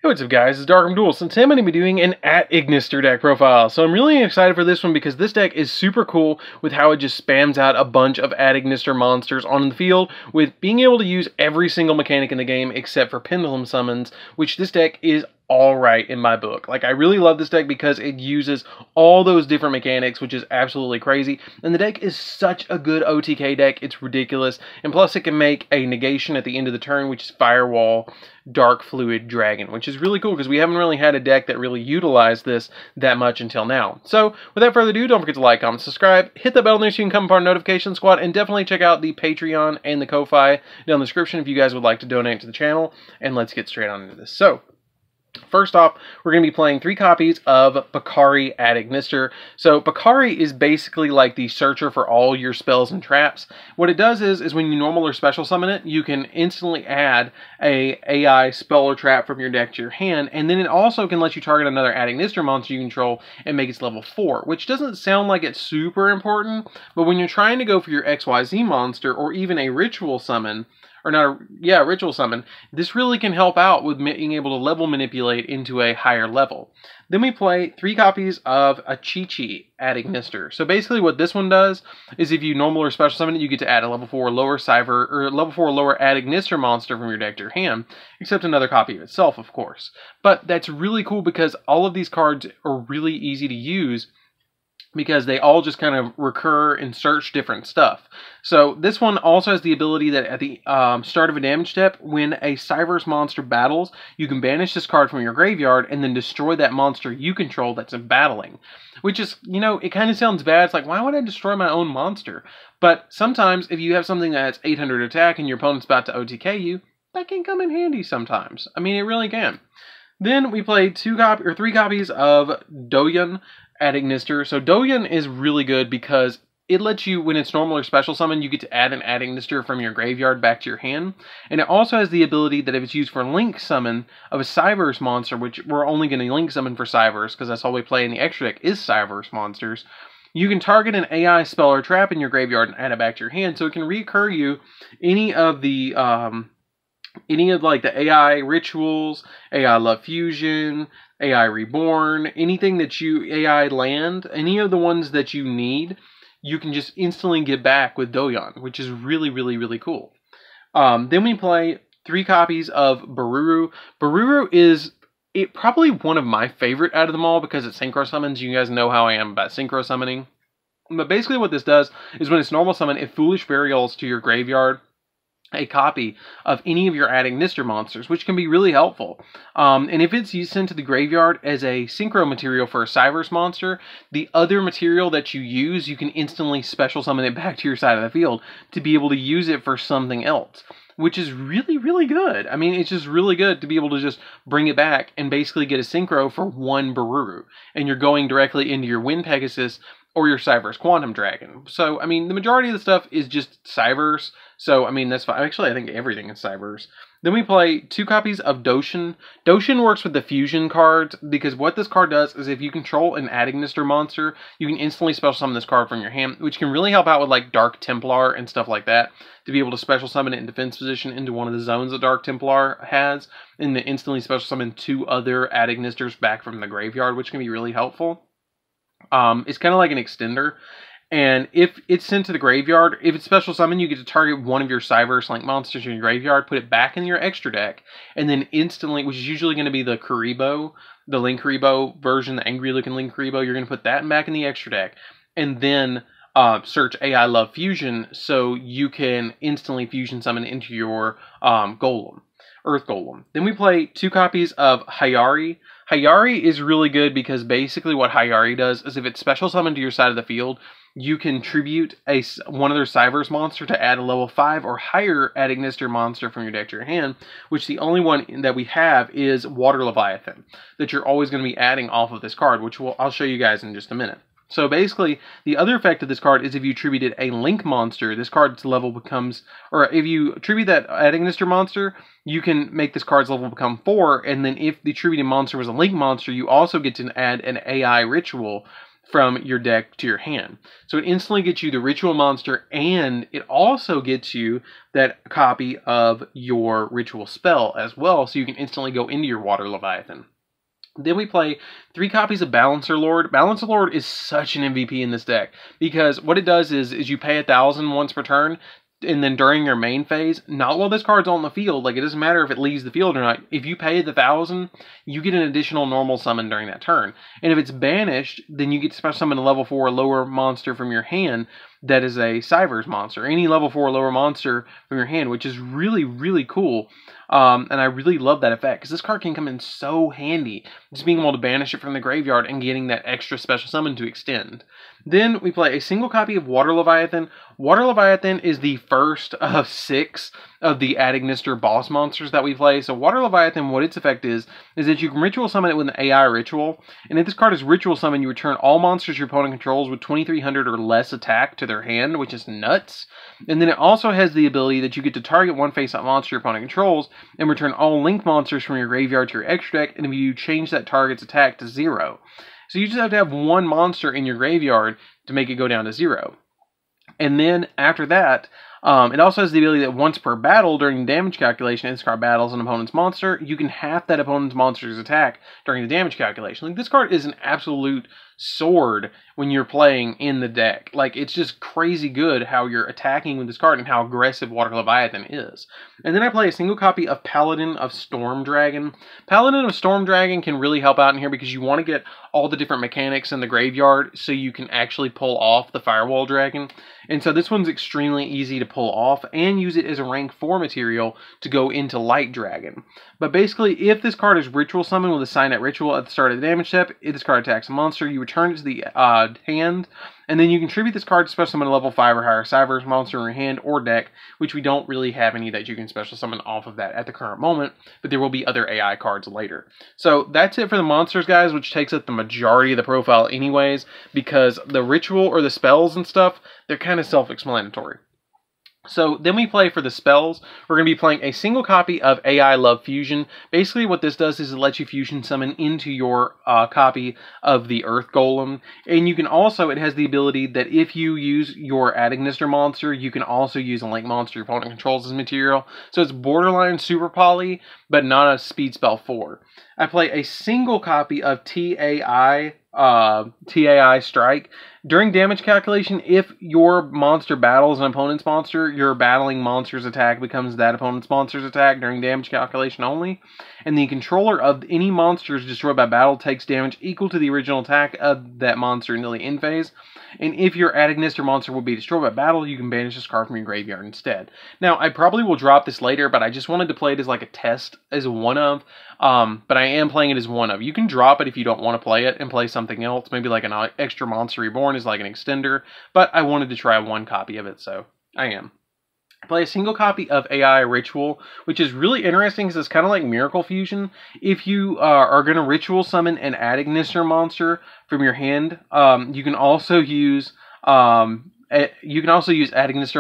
Hey, what's up guys, it's DarkArmedDuelist, and today I'm going to be doing an @Ignister deck profile. So I'm really excited for this one because this deck is super cool with how it just spams out a bunch of @Ignister monsters on the field with being able to use every single mechanic in the game except for pendulum summons, which this deck is alright in my book. Like, I really love this deck because it uses all those different mechanics, which is absolutely crazy. And the deck is such a good OTK deck, it's ridiculous. And plus it can make a negation at the end of the turn, which is Firewall, Dark Fluid, Dragon, which is really cool because we haven't really had a deck that really utilized this that much until now. So, without further ado, don't forget to like, comment, subscribe, hit the bell there so you can come part of our notification squad, and definitely check out the Patreon and the Ko-Fi down in the description if you guys would like to donate to the channel. And let's get straight on into this. So, first off, we're going to be playing 3 copies of Bakari @Ignister. So Bakari is basically like the searcher for all your spells and traps. What it does is when you normal or special summon it, you can instantly add a AI spell or trap from your deck to your hand, and then it also can let you target another @Ignister monster you control and make its level 4, which doesn't sound like it's super important, but when you're trying to go for your XYZ monster or even a ritual summon, ritual summon, this really can help out with being able to level manipulate into a higher level. Then we play 3 copies of a Chi-Chi @Ignister. So basically what this one does is if you normal or special summon it, you get to add a level 4 lower Cyber, or level 4 lower @Ignister monster from your deck to your hand, except another copy of itself, of course. But that's really cool because all of these cards are really easy to use because they all just kind of recur and search different stuff. So this one also has the ability that at the start of a damage step, when a Cyberse monster battles, you can banish this card from your graveyard and then destroy that monster you control that's in battling. Which is, you know, it kind of sounds bad. It's like, why would I destroy my own monster? But sometimes if you have something that's 800 attack and your opponent's about to OTK you, that can come in handy sometimes. I mean, it really can. Then we played 3 copies of Doyon @Ignister. So Doyon is really good because it lets you, when it's normal or special summon, you get to add an @Ignister from your graveyard back to your hand. And it also has the ability that if it's used for link summon of a Cyberse monster, which we're only going to link summon for Cyberse because that's all we play in the extra deck is Cyberse monsters, you can target an AI spell or trap in your graveyard and add it back to your hand, so it can recur you any of like the AI rituals, AI Love Fusion, AI Reborn, anything that you AI land, any of the ones that you need, you can just instantly get back with Doyon, which is really, really, really cool. Then we play 3 copies of Bururu. Bururu is probably one of my favorite out of them all because it synchro summons. You guys know how I am about synchro summoning. But basically what this does is when it's normal summon, it Foolish Burials to your graveyard a copy of any of your @Ignister monsters, which can be really helpful. And if it's sent to the graveyard as a synchro material for a Cyberse monster, the other material that you use, you can instantly special summon it back to your side of the field to be able to use it for something else, which is really, really good. I mean, it's just really good to be able to just bring it back and basically get a synchro for 1 Bururu. And you're going directly into your Wind Pegasus or your Cyberse Quantum Dragon. So, I mean, the majority of the stuff is just Cyberse. So, I mean, that's fine. Actually, I think everything is Cyberse. Then we play 2 copies of Doshin. Doshin works with the fusion cards because what this card does is if you control an @Ignister monster, you can instantly special summon this card from your hand, which can really help out with like Dark Templar and stuff like that, to be able to special summon it in defense position into one of the zones that Dark Templar has, and then instantly special summon 2 other @Ignisters back from the graveyard, which can be really helpful. It's kind of like an extender, and if it's sent to the graveyard, if it's special summon, you get to target one of your Cyberse Link monsters in your graveyard, put it back in your extra deck, and then instantly, which is usually going to be the Kuribo, the Link Kuribo version, the angry looking Link Kuribo, you're going to put that back in the extra deck, and then search AI Love Fusion so you can instantly fusion summon into your Golem. Earth Golem. Then we play 2 copies of Hayari. Hayari is really good because basically what Hayari does is if it's special summoned to your side of the field, you can tribute one of their Cyberse monster to add a level 5 or higher @Ignister monster from your deck to your hand, which the only one that we have is Water Leviathan, that you're always going to be adding off of this card, which I'll show you guys in just a minute. So basically, the other effect of this card is if you tributed a Link monster, this card's level becomes, or if you tribute that @Ignister monster, you can make this card's level become 4, and then if the tributed monster was a Link monster, you also get to add an AI ritual from your deck to your hand. So it instantly gets you the ritual monster, and it also gets you that copy of your ritual spell as well, so you can instantly go into your Water Leviathan. Then we play 3 copies of Balancer Lord. Balancer Lord is such an MVP in this deck, because what it does is you pay 1,000 once per turn, and then during your main phase, not while this card's on the field, like it doesn't matter if it leaves the field or not, if you pay the 1,000, you get an additional normal summon during that turn. And if it's banished, then you get to special summon a level 4 lower monster from your hand that is a Cyvers monster. Any level 4 lower monster from your hand, which is really, really cool. And I really love that effect, because this card can come in so handy, just being able to banish it from the graveyard and getting that extra special summon to extend. Then we play a single copy of Water Leviathan. Water Leviathan is the first of 6 of the Ad-Ignister boss monsters that we play. So Water Leviathan, what its effect is that you can ritual summon it with an AI ritual. And if this card is ritual summon, you return all monsters your opponent controls with 2,300 or less attack to their hand, which is nuts. And then it also has the ability that you get to target one face-up monster your opponent controls and return all link monsters from your graveyard to your extra deck, and if you change that target's attack to 0. So you just have to have one monster in your graveyard to make it go down to 0. And then after that, it also has the ability that once per battle during damage calculation, if this card battles an opponent's monster, you can half that opponent's monster's attack during the damage calculation. Like, this card is an absolute sword when you're playing in the deck. Like, it's just crazy good how you're attacking with this card and how aggressive Water Leviathan is. And then I play a single copy of Paladin of Storm Dragon. Paladin of Storm Dragon can really help out in here because you want to get all the different mechanics in the graveyard so you can actually pull off the Firewall Dragon. And so this one's extremely easy to pull off, and use it as a rank 4 material to go into Light Dragon. But basically, if this card is ritual summoned with a Signet Ritual at the start of the damage step, if this card attacks a monster, you return it to the hand, and then you contribute this card to special summon a level 5 or higher Cyvers monster in your hand or deck, which we don't really have any that you can special summon off of that at the current moment, but there will be other AI cards later. So that's it for the monsters, guys, which takes up the majority of the profile anyways, because the ritual or the spells and stuff, they're kind of self-explanatory. So then we play for the spells. We're going to be playing a single copy of AI Love Fusion. Basically what this does is it lets you fusion summon into your copy of the Earth Golem. And you can also, it has the ability that if you use your Ad-Ignister monster, you can also use a link monster your opponent controls as material. So it's borderline super poly, but not a speed spell 4. I play a single copy of TAI Strike. During damage calculation, if your monster battles an opponent's monster, your battling monster's attack becomes that opponent's monster's attack during damage calculation only. And the controller of any monsters destroyed by battle takes damage equal to the original attack of that monster until the end phase. And if your Ad-Ignister monster will be destroyed by battle, you can banish this card from your graveyard instead. Now, I probably will drop this later, but I just wanted to play it as like a test, as a one-of. But I am playing it as one-of. You can drop it if you don't want to play it and play something else. Maybe like an extra Monster Reborn is like an extender. But I wanted to try one copy of it, so I am. Play a single copy of AI Ritual, which is really interesting because it's kind of like Miracle Fusion. If you are going to ritual summon an Ad-Ignister monster from your hand, you can also use Ad-Ignister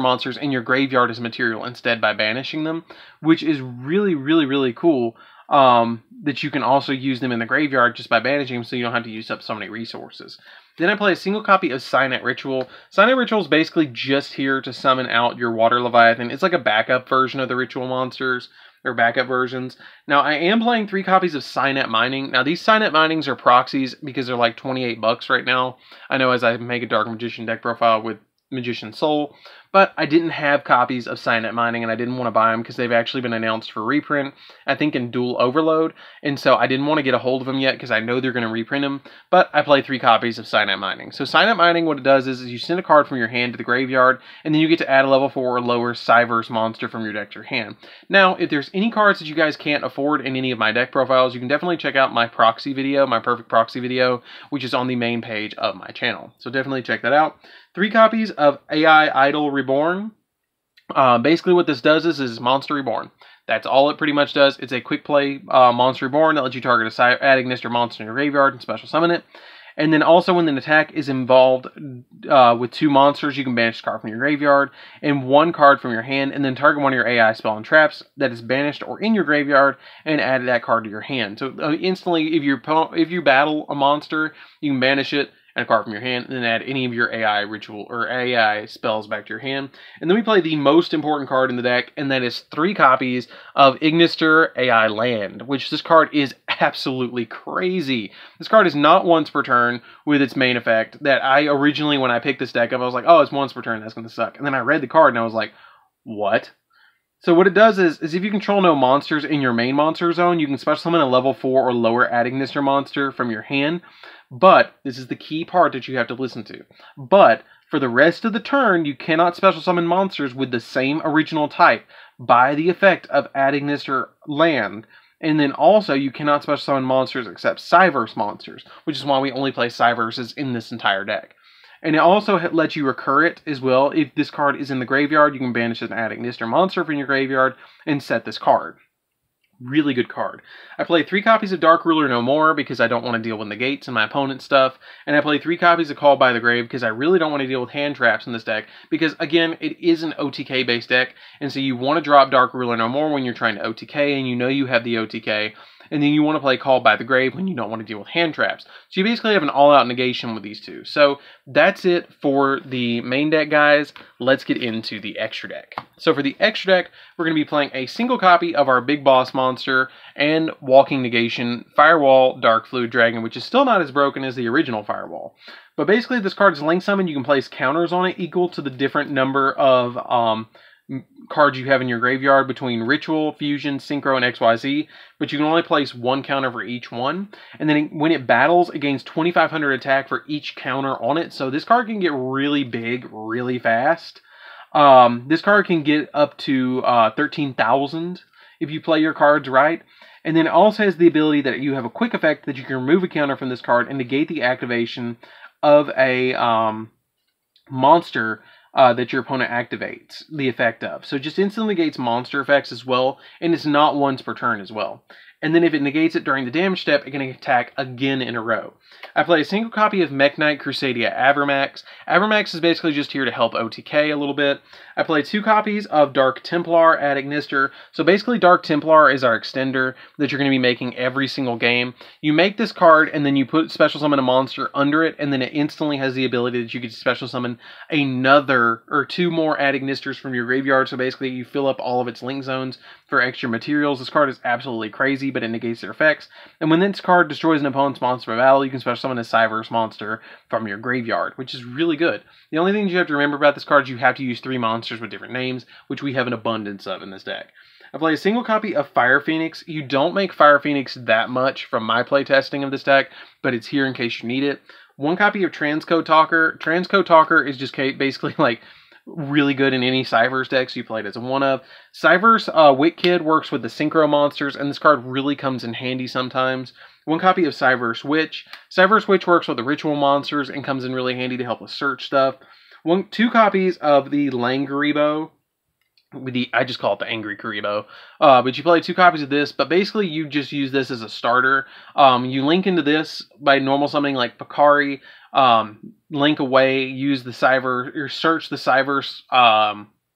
monsters in your graveyard as material instead by banishing them, which is really, really, really cool. That you can also use them in the graveyard just by banishing them, so you don't have to use up so many resources. Then I play a single copy of Signet Ritual. Signet Ritual is basically just here to summon out your Water Leviathan. It's like a backup version of the Ritual monsters, or backup versions. Now, I am playing 3 copies of Signet Mining. Now, these Signet Minings are proxies because they're like 28 bucks right now. I know as I make a Dark Magician deck profile with Magician Soul, but I didn't have copies of Signet Mining, and I didn't want to buy them because they've actually been announced for reprint, I think in Dual Overload, and so I didn't want to get a hold of them yet because I know they're going to reprint them, but I play 3 copies of Signet Mining. So Signet Mining, what it does is you send a card from your hand to the graveyard, and then you get to add a level 4 or lower Cyvers monster from your deck to your hand. Now, if there's any cards that you guys can't afford in any of my deck profiles, you can definitely check out my proxy video, my perfect proxy video, which is on the main page of my channel. So definitely check that out. 3 copies of AI Idol Reborn. Basically what this does is Monster Reborn. That's all it pretty much does. It's a quick play Monster Reborn that lets you target a Ad-Ignister monster in your graveyard and special summon it. And then also when an attack is involved with 2 monsters, you can banish a card from your graveyard and 1 card from your hand, and then target one of your AI spell and traps that is banished or in your graveyard and add that card to your hand. So instantly, if you battle a monster, you can banish it, and a card from your hand, and then add any of your AI ritual or AI spells back to your hand. And then we play the most important card in the deck, and that is 3 copies of Ignister AI Land, which this card is absolutely crazy. This card is not once per turn with its main effect that I originally, when I picked this deck up, I was like, oh, it's once per turn, that's going to suck. And then I read the card and I was like, what? So what it does is if you control no monsters in your main monster zone, you can special summon a level 4 or lower Ignister monster from your hand. But, this is the key part that you have to listen to. But, for the rest of the turn, you cannot special summon monsters with the same original type by the effect of Ignister Land. And then also, you cannot special summon monsters except Cyverse monsters, which is why we only play Cyverses in this entire deck. And it also lets you recur it as well. If this card is in the graveyard, you can banish an Ignister monster from your graveyard and set this card. Really good card. I play 3 copies of Dark Ruler No More because I don't want to deal with negates and my opponent's stuff. And I play 3 copies of Call by the Grave because I really don't want to deal with hand traps in this deck. Because, again, it is an OTK-based deck. And so you want to drop Dark Ruler No More when you're trying to OTK and you know you have the OTK. And then you want to play Call by the Grave when you don't want to deal with hand traps. So you basically have an all-out negation with these two. So that's it for the main deck, guys. Let's get into the extra deck. So for the extra deck, we're going to be playing a single copy of our big boss monster and Walking Negation Firewall Dark Fluid Dragon, which is still not as broken as the original Firewall. But basically, this card is link summon. You can place counters on it equal to the different number of cards you have in your graveyard between Ritual, Fusion, Synchro, and XYZ, but you can only place 1 counter for each one. And then when it battles, it gains 2,500 attack for each counter on it, so this card can get really big really fast. This card can get up to 13,000 if you play your cards right. And then it also has the ability that you have a quick effect that you can remove a counter from this card and negate the activation of a monster that your opponent activates the effect of. So it just instantly negates monster effects as well, and it's not once per turn as well. And then if it negates it during the damage step, it can attack again in a row. I play a single copy of Mech Knight Crusadia Avermax. Avermax is basically just here to help OTK a little bit. I play 2 copies of Dark Templar at Ignister. So basically Dark Templar is our extender that you're going to be making every single game. You make this card and then you put special summon a monster under it, and then it instantly has the ability that you could special summon another or 2 more at Ignisters from your graveyard. So basically you fill up all of its link zones for extra materials. This card is absolutely crazy, but it negates their effects. And when this card destroys an opponent's monster by battle, you can special summon a Cyverse monster from your graveyard, which is really good. The only thing you have to remember about this card is you have to use 3 monsters with different names, which we have an abundance of in this deck. I play a single copy of Fire Phoenix. You don't make Fire Phoenix that much from my playtesting of this deck, but it's here in case you need it. 1 copy of Transcode Talker. Transcode Talker is just basically like really good in any Cyverse decks you played as a one of. Cyverse Wit Kid works with the Synchro monsters, and this card really comes in handy sometimes. 1 copy of Cyverse Witch. Cyverse Witch works with the Ritual monsters and comes in really handy to help us search stuff. 2 copies of the Langaribo. I just call it the Angry Karibo. But you play 2 copies of this, but basically you just use this as a starter. You link into this by normal summoning like Pakari, link away, use the Cyverse, or search the Cyverse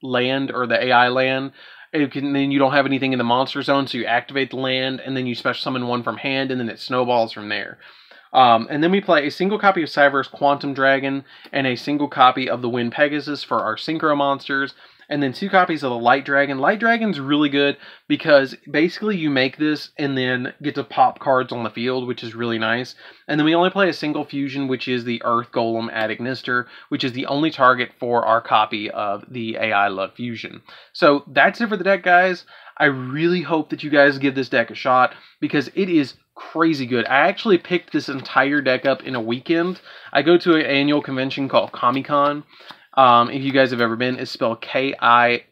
land or the AI land. Then you don't have anything in the monster zone, so you activate the land, and then you special summon 1 from hand, and then it snowballs from there. And then we play a single copy of Cyverse Quantum Dragon and a single copy of the Wind Pegasus for our Synchro monsters. And then 2 copies of the Light Dragon. Light Dragon's really good because basically you make this and then get to pop cards on the field, which is really nice. And then we only play a single fusion, which is the Earth Golem at Ignister, which is the only target for our copy of the AI Love Fusion. So that's it for the deck, guys. I really hope that you guys give this deck a shot because it is crazy good. I actually picked this entire deck up in a weekend. I go to an annual convention called Comic-Con. If you guys have ever been, it's spelled K-A-M-I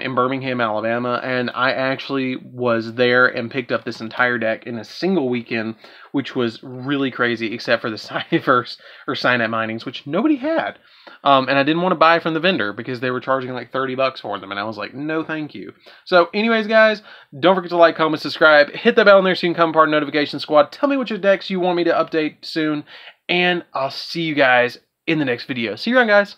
in Birmingham, Alabama, and I actually was there and picked up this entire deck in a single weekend, which was really crazy, except for the Cyverse or Signet Minings, which nobody had. And I didn't want to buy from the vendor because they were charging like 30 bucks for them, and I was like, no thank you. So anyways, guys, don't forget to like, comment, subscribe, hit that bell in there so you can become part of the notification squad. Tell me which decks you want me to update soon, and I'll see you guys in the next video. See you around, guys.